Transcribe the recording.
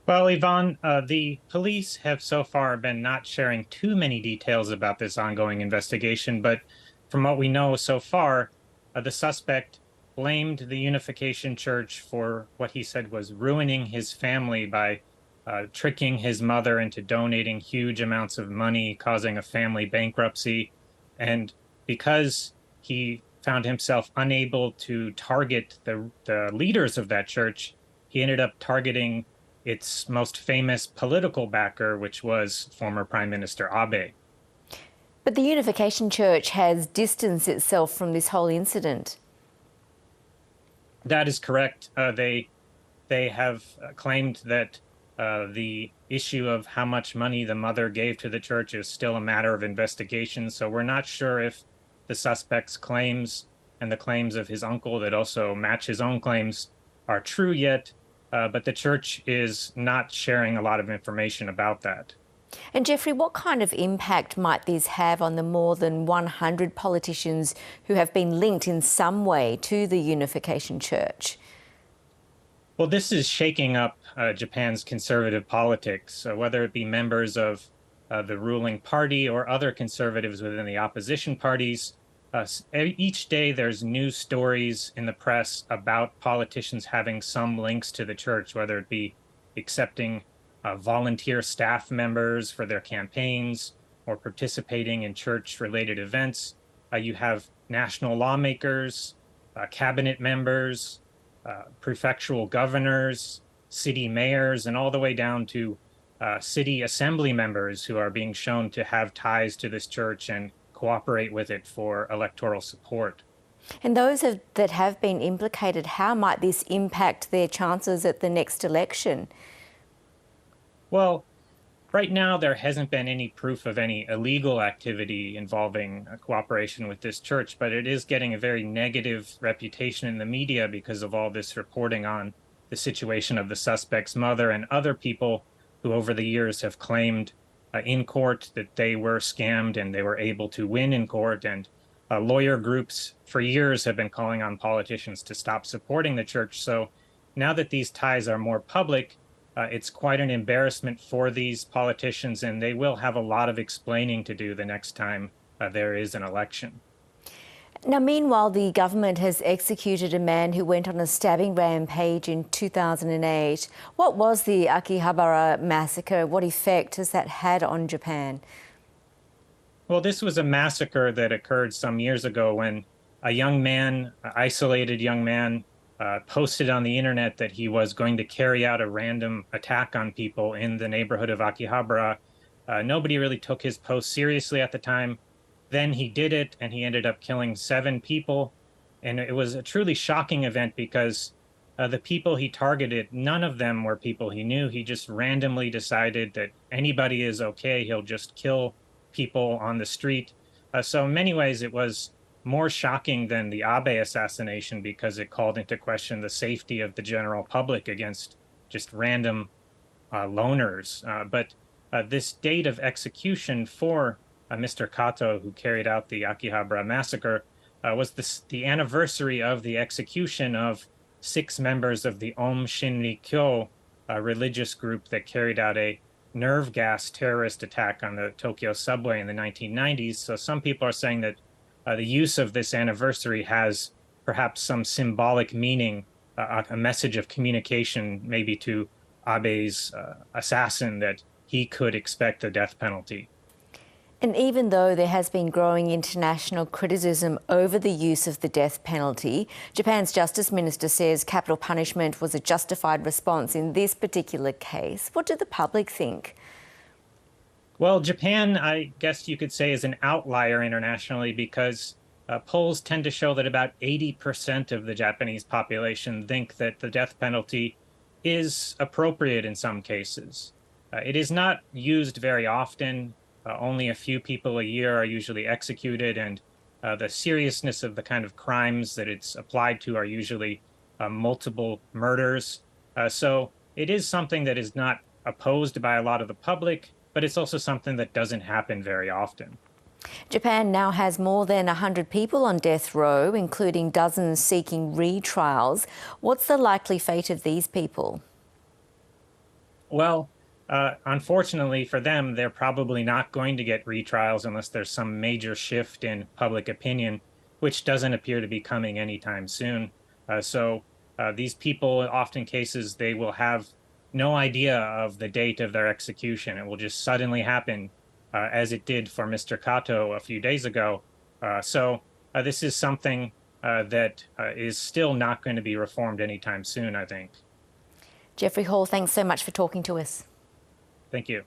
Well, Yvonne, the police have so far been not sharing too many details about this ongoing investigation, but from what we know so far, the suspect blamed the Unification Church for what he said was ruining his family by tricking his mother into donating huge amounts of money, causing a family bankruptcy. And because he found himself unable to target the leaders of that church, he ended up targeting its most famous political backer, which was former Prime Minister Abe. But the Unification Church has distanced itself from this whole incident. That is correct. They have claimed that the issue of how much money the mother gave to the church is still a matter of investigation. So we're not sure if the suspect's claims and the claims of his uncle that also match his own claims are true yet. But the church is not sharing a lot of information about that. And Jeffrey, what kind of impact might this have on the more than 100 politicians who have been linked in some way to the Unification Church? Well, this is shaking up Japan's conservative politics, whether it be members of the ruling party or other conservatives within the opposition parties. Each day there's news stories in the press about politicians having some links to the church, whether it be accepting volunteer staff members for their campaigns or participating in church-related events. You have national lawmakers, cabinet members, prefectural governors, city mayors, and all the way down to city assembly members who are being shown to have ties to this church and cooperate with it for electoral support. And those that have been implicated, how might this impact their chances at the next election? Well, right now there hasn't been any proof of any illegal activity involving cooperation with this church, but it is getting a very negative reputation in the media because of all this reporting on the situation of the suspect's mother and other people who over the years have claimed in court that they were scammed and they were able to win in court. And lawyer groups for years have been calling on politicians to stop supporting the church. So now that these ties are more public, it's quite an embarrassment for these politicians, and they will have a lot of explaining to do the next time there is an election. Now, meanwhile, the government has executed a man who went on a stabbing rampage in 2008. What was the Akihabara Massacre? What effect has that had on Japan? Well, this was a massacre that occurred some years ago when a young man, an isolated young man, posted on the internet that he was going to carry out a random attack on people in the neighborhood of Akihabara. Nobody really took his post seriously at the time. Then he did it, and he ended up killing 7 people. And it was a truly shocking event because the people he targeted, none of them were people he knew. He just randomly decided that anybody is okay. He'll just kill people on the street. So in many ways, it was more shocking than the Abe assassination because it called into question the safety of the general public against just random loners. But this date of execution for Mr. Kato, who carried out the Akihabara massacre, was the anniversary of the execution of 6 members of the Om Shinrikyo, a religious group that carried out a nerve gas terrorist attack on the Tokyo subway in the 1990s. So some people are saying that the use of this anniversary has perhaps some symbolic meaning, a message of communication maybe to Abe's assassin that he could expect the death penalty. And even though there has been growing international criticism over the use of the death penalty, Japan's Justice Minister says capital punishment was a justified response in this particular case. What do the public think? Well, Japan, I guess you could say, is an outlier internationally because polls tend to show that about 80% of the Japanese population think that the death penalty is appropriate in some cases. It is not used very often. Only a few people a year are usually executed, and the seriousness of the kind of crimes that it's applied to are usually multiple murders. So it is something that is not opposed by a lot of the public, but it's also something that doesn't happen very often. Japan now has more than 100 people on death row, including dozens seeking retrials. What's the likely fate of these people? Well, unfortunately for them, they're probably not going to get retrials unless there's some major shift in public opinion, which doesn't appear to be coming anytime soon. So these people, often cases, they will have no idea of the date of their execution. It will just suddenly happen, as it did for Mr. Kato a few days ago. So this is something that is still not going to be reformed anytime soon, I think. Jeffrey Hall, thanks so much for talking to us. Thank you.